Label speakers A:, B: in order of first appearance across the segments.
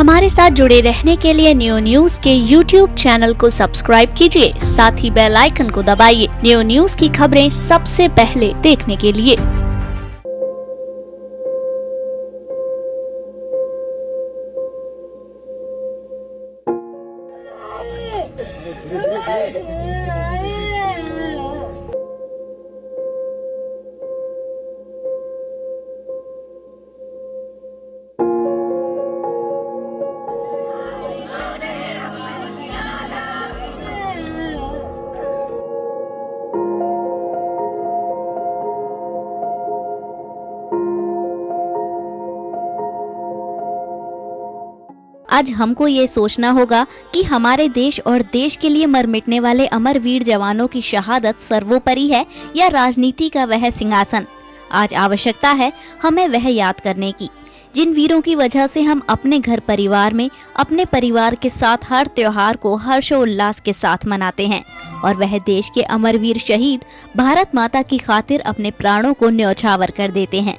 A: हमारे साथ जुड़े रहने के लिए न्यू न्यूज के YouTube चैनल को सब्सक्राइब कीजिए, साथ ही बेल आइकन को दबाइए न्यू न्यूज की खबरें सबसे पहले देखने के लिए। आज हमको ये सोचना होगा कि हमारे देश और देश के लिए मर मिटने वाले अमर वीर जवानों की शहादत सर्वोपरि है या राजनीति का वह सिंहासन। आज आवश्यकता है हमें वह याद करने की, जिन वीरों की वजह से हम अपने घर परिवार में अपने परिवार के साथ हर त्योहार को हर्षोल्लास के साथ मनाते हैं और वह देश के अमरवीर शहीद भारत माता की खातिर अपने प्राणों को न्यौछावर कर देते हैं।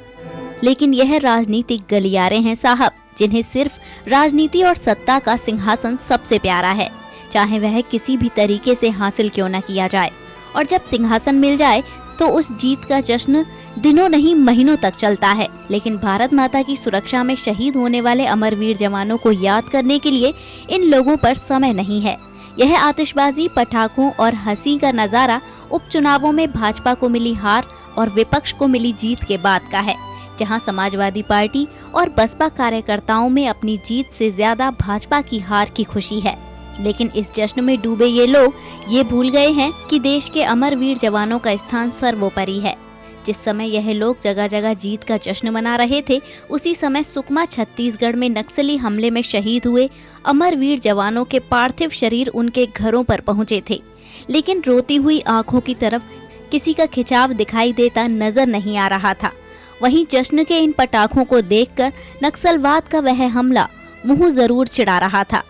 A: लेकिन यह राजनीतिक गलियारे हैं साहब, जिन्हें सिर्फ राजनीति और सत्ता का सिंहासन सबसे प्यारा है, चाहे वह किसी भी तरीके से हासिल क्यों न किया जाए। और जब सिंहासन मिल जाए तो उस जीत का जश्न दिनों नहीं महीनों तक चलता है। लेकिन भारत माता की सुरक्षा में शहीद होने वाले अमरवीर जवानों को याद करने के लिए इन लोगों पर समय नहीं है। यह आतिशबाजी, पटाखों और हंसी का नजारा उपचुनावों में भाजपा को मिली हार और विपक्ष को मिली जीत के बाद का है, जहां समाजवादी पार्टी और बसपा कार्यकर्ताओं में अपनी जीत से ज्यादा भाजपा की हार की खुशी है। लेकिन इस जश्न में डूबे ये लोग ये भूल गए हैं कि देश के अमरवीर जवानों का स्थान सर्वोपरि है। जिस समय यह लोग जगह जगह जीत का जश्न मना रहे थे, उसी समय सुकमा छत्तीसगढ़ में नक्सली हमले में शहीद हुए अमरवीर जवानों के पार्थिव शरीर उनके घरों पर पहुंचे थे। लेकिन रोती हुई आंखों की तरफ किसी का खिंचाव दिखाई देता नजर नहीं आ रहा था। वहीं जश्न के इन पटाखों को देखकर नक्सलवाद का वह हमला मुंह जरूर चिढ़ा रहा था।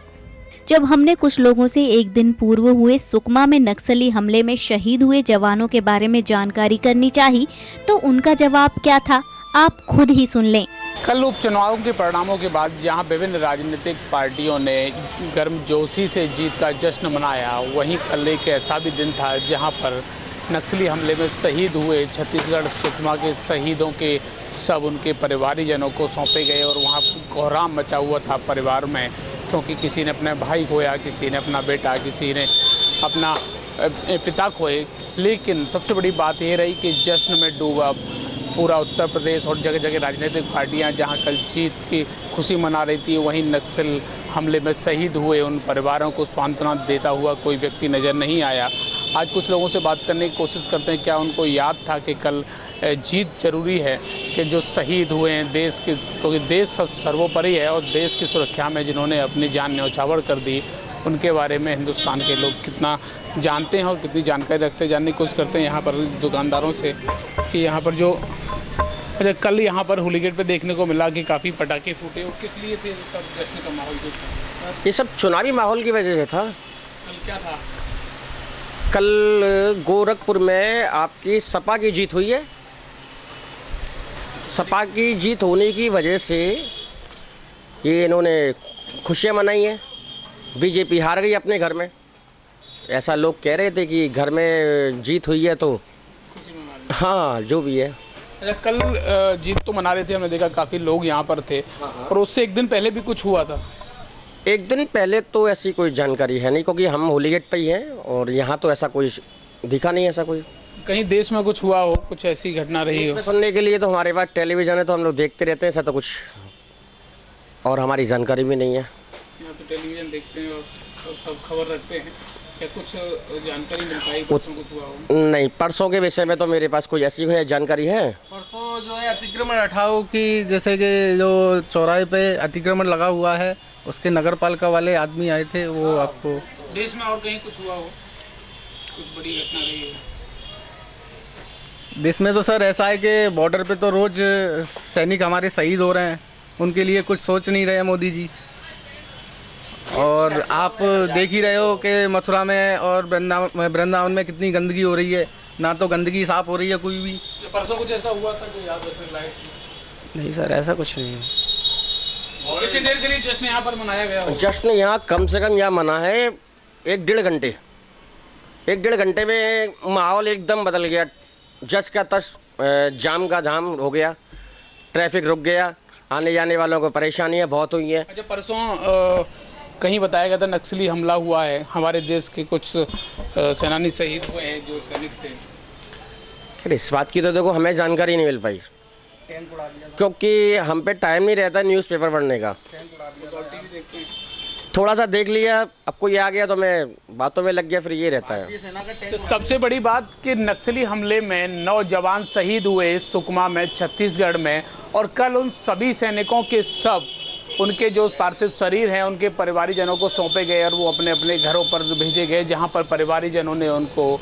A: जब हमने कुछ लोगों से एक दिन पूर्व हुए सुकमा में नक्सली हमले में शहीद हुए जवानों के बारे में जानकारी करनी चाहिए, तो उनका जवाब क्या था, आप खुद ही सुन लें।
B: कल उपचुनावों के परिणामों के बाद जहां विभिन्न राजनीतिक पार्टियों ने गर्मजोशी से जीत का जश्न मनाया, वहीं कल एक ऐसा भी दिन था जहां पर नक्सली हमले में शहीद हुए छत्तीसगढ़ सुकमा के शहीदों के सब उनके परिवारीजनों को सौंपे गए और वहाँ कोहराम मचा हुआ था परिवार में, क्योंकि किसी ने अपने भाई खोया, किसी ने अपना बेटा, किसी ने अपना पिता खोए। लेकिन सबसे बड़ी बात ये रही कि जश्न में डूबा पूरा उत्तर प्रदेश और जगह जगह राजनीतिक पार्टियाँ जहाँ कल जीत की खुशी मना रही थी, वहीं नक्सल हमले में शहीद हुए उन परिवारों को सांत्वना देता हुआ कोई व्यक्ति नज़र नहीं आया। आज कुछ लोगों से बात करने की कोशिश करते हैं, क्या उनको याद था कि कल जीत जरूरी है, कि जो शहीद हुए हैं देश के, क्योंकि देश सब सर्वोपरि है और देश की सुरक्षा में जिन्होंने अपनी जान न्यौछावर कर दी, उनके बारे में हिंदुस्तान के लोग कितना जानते हैं और कितनी जानकारी रखते हैं, जानने की कोशिश करते हैं यहाँ पर दुकानदारों से कि यहाँ पर जो कल यहाँ पर होली गेट पे देखने को मिला कि काफ़ी पटाखे फूटे, और किस लिए थे सब जश्न का माहौल?
C: ये सब चुनावी माहौल की वजह से था।
B: कल क्या था?
C: कल गोरखपुर में आपकी सपा की जीत हुई है। सपा की जीत होने की वजह से ये इन्होंने खुशियाँ मनाई हैं। बीजेपी हार गई अपने घर में, ऐसा लोग कह रहे थे कि घर में जीत हुई है तो हाँ जो भी है।
B: अच्छा, कल जीत तो मना रहे थे, हमने देखा काफ़ी लोग यहाँ पर थे, और उससे एक दिन पहले भी कुछ हुआ था।
C: एक दिन पहले तो ऐसी कोई जानकारी है नहीं, क्योंकि हम होली गेट पे ही हैं और यहाँ तो ऐसा कोई दिखा नहीं, ऐसा कोई
B: कहीं देश में कुछ हुआ हो, कुछ ऐसी घटना रही हो।
C: सुनने के लिए तो हमारे पास टेलीविज़न है, तो हम लोग देखते रहते हैं, ऐसा तो कुछ और हमारी जानकारी भी नहीं है।
B: यहाँ तो टेलीविज़न देखते हैं और सब खबर रखते हैं, क्या कुछ जानकारी मिल पाई, कुछ हुआ हो?
C: नहीं, परसों के विषय में तो मेरे पास कोई ऐसी कोई जानकारी है।
D: परसों जो है अतिक्रमण हटाओ की, जैसे कि जो चौराहे पे अतिक्रमण लगा हुआ है, उसके नगर पालिका वाले आदमी आए थे, वो आपको
B: देश में और कहीं कुछ हुआ हो, कुछ बड़ी घटना रही हो?
D: देश में तो सर ऐसा है कि बॉर्डर पे तो रोज सैनिक हमारे शहीद हो रहे हैं, उनके लिए कुछ सोच नहीं रहे मोदी जी। और आप देख ही रहे हो कि मथुरा में और वृंदावन में कितनी गंदगी हो रही है, ना तो गंदगी साफ हो रही है कोई भी।
B: परसों कुछ ऐसा हुआ था जो याद रखने लायक?
D: नहीं सर, ऐसा कुछ नहीं है।
B: कितनी देर के लिए जश्न यहाँ पर मनाया गया हो?
C: जश्न यहाँ कम से कम यहाँ मना है 1-1.5 घंटे। 1-1.5 घंटे में माहौल एकदम बदल गया। जस का तस, जाम का जाम हो गया, ट्रैफिक रुक गया, आने जाने वालों को परेशानियाँ बहुत हुई हैं।
B: अच्छा, परसों कहीं बताया गया था नक्सली हमला हुआ है, हमारे देश के कुछ सेनानी शहीद हुए हैं जो सैनिक थे।
C: खैर इस बात की तो देखो हमें जानकारी नहीं मिल पाई, क्योंकि हम पे टाइम नहीं रहता न्यूज़पेपर पढ़ने का। थोड़ा सा देख लिया, अब कोई आ गया तो मैं बातों में लग गया, फिर ये रहता है।
B: तो सबसे बड़ी बात कि नक्सली हमले में 9 जवान शहीद हुए सुकमा में, छत्तीसगढ़ में, और कल उन सभी सैनिकों के सब उनके जो पार्थिव शरीर हैं उनके परिवारीजनों को सौंपे गए और वो अपने अपने घरों पर भेजे गए, जहां पर परिवारीजनों ने उनको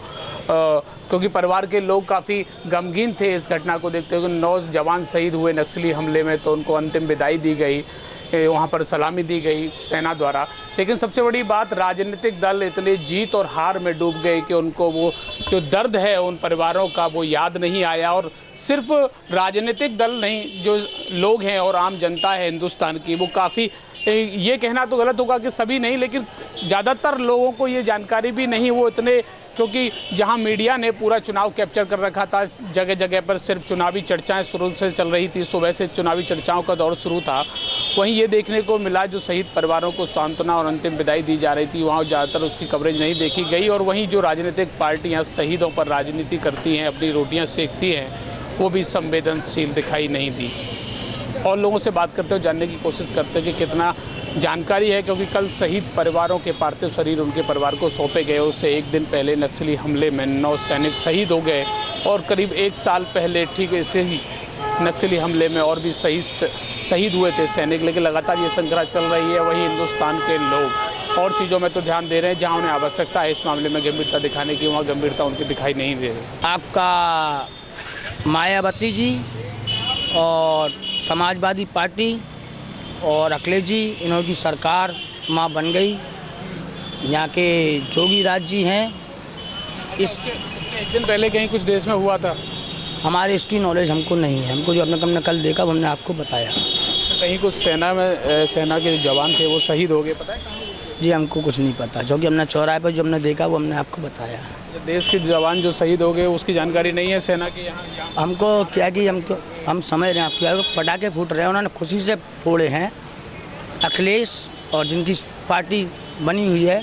B: क्योंकि परिवार के लोग काफ़ी गमगीन थे इस घटना को देखते हुए। 9 जवान शहीद हुए नक्सली हमले में, तो उनको अंतिम विदाई दी गई, वहाँ पर सलामी दी गई सेना द्वारा। लेकिन सबसे बड़ी बात, राजनीतिक दल इतने जीत और हार में डूब गए कि उनको वो जो दर्द है उन परिवारों का वो याद नहीं आया। और सिर्फ राजनीतिक दल नहीं, जो लोग हैं और आम जनता है हिंदुस्तान की, वो काफ़ी, ये कहना तो गलत होगा कि सभी नहीं, लेकिन ज़्यादातर लोगों को ये जानकारी भी नहीं, वो इतने, क्योंकि जहां मीडिया ने पूरा चुनाव कैप्चर कर रखा था, जगह जगह पर सिर्फ चुनावी चर्चाएं शुरू से चल रही थी, सुबह से चुनावी चर्चाओं का दौर शुरू था। वहीं ये देखने को मिला जो शहीद परिवारों को सांत्वना और अंतिम विदाई दी जा रही थी, वहाँ ज़्यादातर उसकी कवरेज नहीं देखी गई। और वहीं जो राजनीतिक पार्टियाँ शहीदों पर राजनीति करती हैं, अपनी रोटियाँ सेकती हैं, वो भी संवेदनशील दिखाई नहीं दी। और लोगों से बात करते हुए जानने की कोशिश करते हैं कि कितना जानकारी है, क्योंकि कल शहीद परिवारों के पार्थिव शरीर उनके परिवार को सौंपे गए। उससे एक दिन पहले नक्सली हमले में 9 सैनिक शहीद हो गए, और करीब 1 साल पहले ठीक ऐसे ही नक्सली हमले में और भी शहीद हुए थे सैनिक। लेकिन लगातार ये श्रृंखला चल रही है। वहीं हिंदुस्तान के लोग और चीज़ों में तो ध्यान दे रहे हैं, जहाँ उन्हें आवश्यकता है इस मामले में गंभीरता दिखाने की, वहाँ गंभीरता उनकी दिखाई नहीं दे रही।
E: आपका मायावती जी और समाजवादी पार्टी और अखिलेश जी, इन्हों की सरकार माँ बन गई। यहाँ के जोगी राज जी हैं।
B: इससे एक दिन पहले कहीं कुछ देश में हुआ था?
E: हमारे इसकी नॉलेज हमको नहीं है। हमको जो हमने कल देखा वो हमने आपको बताया।
B: कहीं कुछ सेना के जवान थे वो शहीद हो गए, पता है?
E: जी हमको कुछ नहीं पता, जो कि हमने चौराहे पर जो हमने देखा वो हमने आपको बताया।
B: देश के जवान जो शहीद हो गए उसकी जानकारी नहीं है सेना के यहाँ?
E: हमको क्या कि हम समझ रहे हैं आपको, पटाखे फूट रहे हैं, उन्होंने खुशी से फोड़े हैं। अखिलेश और जिनकी पार्टी बनी हुई है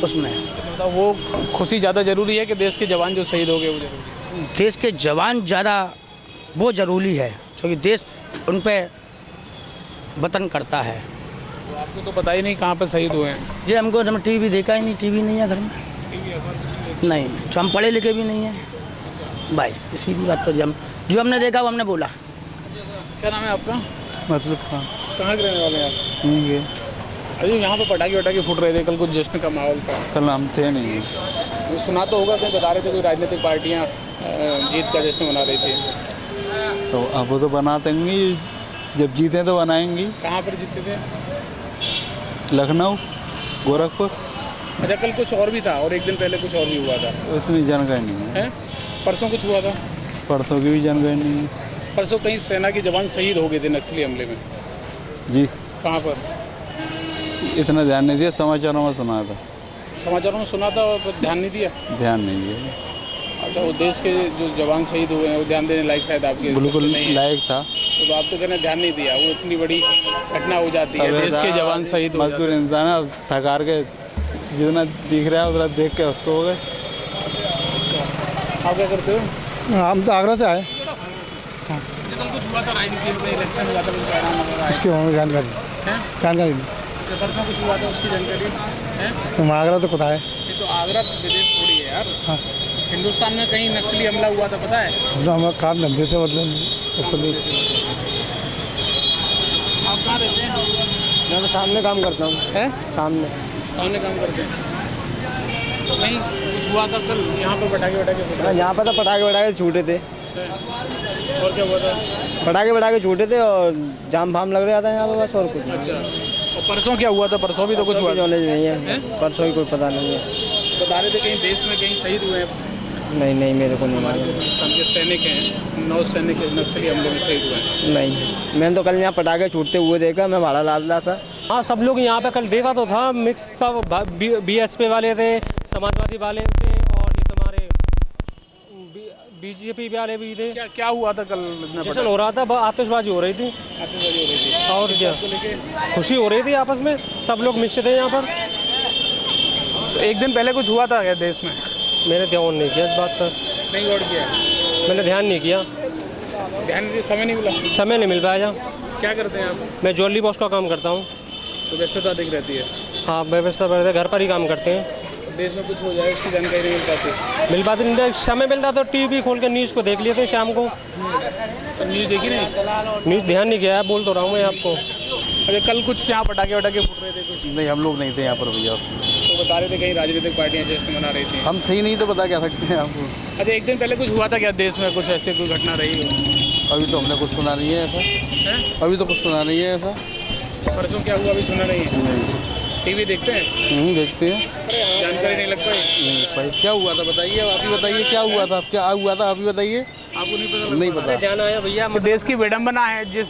E: उसमें।
B: तो वो खुशी ज़्यादा ज़रूरी है कि देश के जवान जो शहीद हो गए वो जरूरी?
E: देश के जवान ज़्यादा वो ज़रूरी है, क्योंकि देश उन पर वतन करता है।
B: तो आपको तो पता ही नहीं कहाँ पर शहीद हुए हैं?
E: जी हमको टीवी देखा ही नहीं, टीवी नहीं है घर में। नहीं, तो हम पढ़े लिखे भी नहीं हैं। बस सीधी बात तो जो हमने देखा वो हमने बोला।
B: क्या नाम है आपका?
F: मतलब
B: कहाँ के रहने वाले हैं आप?
F: नहीं गए,
B: अरे यहाँ पे पटाखे वटाखे फूट रहे थे, कल कुछ जश्न का माहौल था।
F: कल हम थे नहीं।
B: सुना तो होगा, कहीं बता रहे थे कोई राजनीतिक पार्टियाँ जीत का जश्न मना रही थी।
F: तो अब वो तो बना देंगी, जब जीते तो बनाएंगी।
B: कहाँ पर जीते थे?
F: लखनऊ, गोरखपुर।
B: अच्छा, कल कुछ और भी था और एक दिन पहले कुछ और भी हुआ था,
F: उसमें जानकारी नहीं है।
B: परसों कुछ हुआ था?
F: परसों की भी जानकारी नहीं है।
B: परसों कहीं सेना के जवान शहीद हो गए थे नक्सली हमले में।
F: जी
B: कहाँ पर?
F: इतना ध्यान नहीं दिया, समाचारों में सुना था।
B: समाचारों में सुना था और ध्यान नहीं दिया?
F: ध्यान नहीं दिया।
B: अच्छा, वो देश के जो जवान शहीद हुए हैं वो ध्यान देने लायक शायद आपके
F: बिल्कुल लायक था।
B: तो आप तो कहना ध्यान नहीं दिया, वो इतनी बड़ी घटना हो जाती है, देश के जवान शहीद हो जाते
F: मजदूर इंसान है, थकार के जितना दिख रहा है उतना देख के सो गए।
B: आप क्या करते हो?
G: हम तो आगरा से आए।
B: कल कुछ हुआ था राजनीति में, इलेक्शन हुआ था, कुछ परिणाम वगैरह आए?
G: उसकी हमें जानकारी नहीं।
B: परसों कुछ हुआ था उसकी जानकारी है?
G: हम आगरा तो पता है।
B: ये तो आगरा विदेश थोड़ी है यार। हाँ। हिंदुस्तान में कहीं नक्सली हमला हुआ था, पता है?
G: हम तो हमारे काम धंधे से मतलब
B: आप कहाँ रहते हैं?
G: मैं सामने काम करता हूँ।
B: सामने काम करते हैं। तो कहीं कुछ हुआ था कल यहाँ पर पटाखे वटाखे फूटे?
G: यहाँ पर तो पटाखे छूटे थे।
B: और क्या हुआ था?
G: पटाखे छूटे थे और जाम फाम लग रहा था यहाँ पर, बस और कुछ।
B: अच्छा, और परसों क्या हुआ था? परसों भी तो कुछ हुआ?
G: नॉलेज नहीं है, परसों ही कोई पता नहीं है।
B: बता रहे थे कहीं देश में कहीं शहीद हुए हैं
G: नहीं नहीं मेरे को नहीं
B: हमारे
G: मालूम।
B: जो हिंदुस्तान के सैनिक हैं 9 सैनिक नक्सली हमले में शहीद हुए हैं।
G: नहीं, मैंने तो कल यहाँ पटाखे छूटते हुए देखा, मैं भाड़ा लाद रहा था।
H: हाँ, सब लोग यहाँ पे कल देखा तो था, मिक्स सब बीएसपी वाले थे, समाजवादी वाले थे और ये तुम्हारे बीजेपी वाले भी थे।
B: क्या क्या हुआ था कल? इतना
H: जश्न हो रहा था, आतिशबाजी हो रही थी
B: आतिशबाजी हो रही थी
H: और क्या
B: को लेके।
H: खुशी हो रही थी आपस में, सब लोग मिक्स थे यहाँ पर।
B: तो एक दिन पहले कुछ हुआ था क्या देश में?
H: मैंने ध्यान नहीं किया इस बात पर,
B: नहीं गौर किया,
H: मैंने ध्यान नहीं किया,
B: ध्यान नहीं दिया, समय नहीं मिला।
H: समय नहीं मिल पाया।
B: क्या करते हैं आप?
H: मैं ज्वेलरी बॉक्स का काम करता हूँ।
B: तो व्यस्तता अधिक रहती है।
H: हाँ, व्यवस्था पर घर पर ही काम करते हैं।
B: तो देश में कुछ हो जाए उसकी जानकारी नहीं
H: मिल पाती नहीं, समय मिलता तो टीवी खोल के न्यूज़ को देख लेते शाम को।
B: तो न्यूज़ देखी नहीं?
H: न्यूज़ ध्यान नहीं किया है, बोल तो रहा हूँ मैं आपको।
B: अच्छा, कल कुछ यहाँ पटाखे वटाखे फूट रहे थे कुछ,
F: नहीं, हम लोग नहीं थे यहाँ पर भैया।
B: तो बता रहे थे कई राजनीतिक पार्टियां जश्न मना रही थी।
F: हम थे ही नहीं तो बता क्या सकते हैं आपको।
B: अच्छा, एक दिन पहले कुछ हुआ था क्या देश में? कुछ ऐसे कोई घटना रही हो?
F: अभी तो हमने कुछ सुना नहीं है ऐसा।
B: हैं?
F: अभी तो कुछ सुना नहीं है ऐसा।
B: परसों क्या हुआ अभी सुना नहीं है? टीवी देखते हैं,
F: देखते हैं।
B: जानकारी नहीं लग पाई?
F: नहीं भाई, क्या हुआ था बताइए, आप ही बताइए क्या हुआ था, क्या हुआ था आप ही बताइए।
B: आपको नहीं पता?
F: नहीं पता।
H: ध्यान आया भैया,
B: कि देश की विडंबना है जिस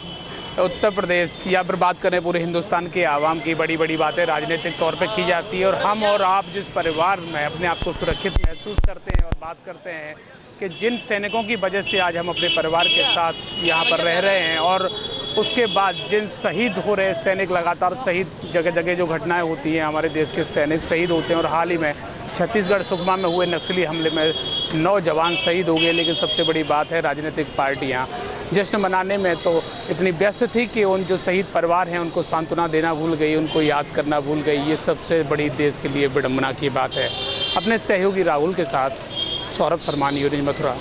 B: उत्तर प्रदेश या फिर बात करें पूरे हिंदुस्तान के आवाम की बड़ी बड़ी बातें राजनीतिक तौर पे की जाती है, और हम और आप जिस परिवार में अपने आप को सुरक्षित महसूस करते हैं और बात करते हैं कि जिन सैनिकों की वजह से आज हम अपने परिवार के साथ यहाँ पर रह रहे हैं, और उसके बाद जिन शहीद हो रहे सैनिक, लगातार शहीद जगह जगह जो घटनाएं होती हैं, हमारे देश के सैनिक शहीद होते हैं। और हाल ही में छत्तीसगढ़ सुकमा में हुए नक्सली हमले में 9 जवान शहीद हो गए। लेकिन सबसे बड़ी बात है, राजनीतिक पार्टियां जश्न मनाने में तो इतनी व्यस्त थी कि उन जो शहीद परिवार हैं उनको सांत्वना देना भूल गई, उनको याद करना भूल गई। ये सबसे बड़ी देश के लिए विडंबना की बात है। अपने सहयोगी राहुल के साथ सौरभ शर्मा, न्यूज़ मथुरा।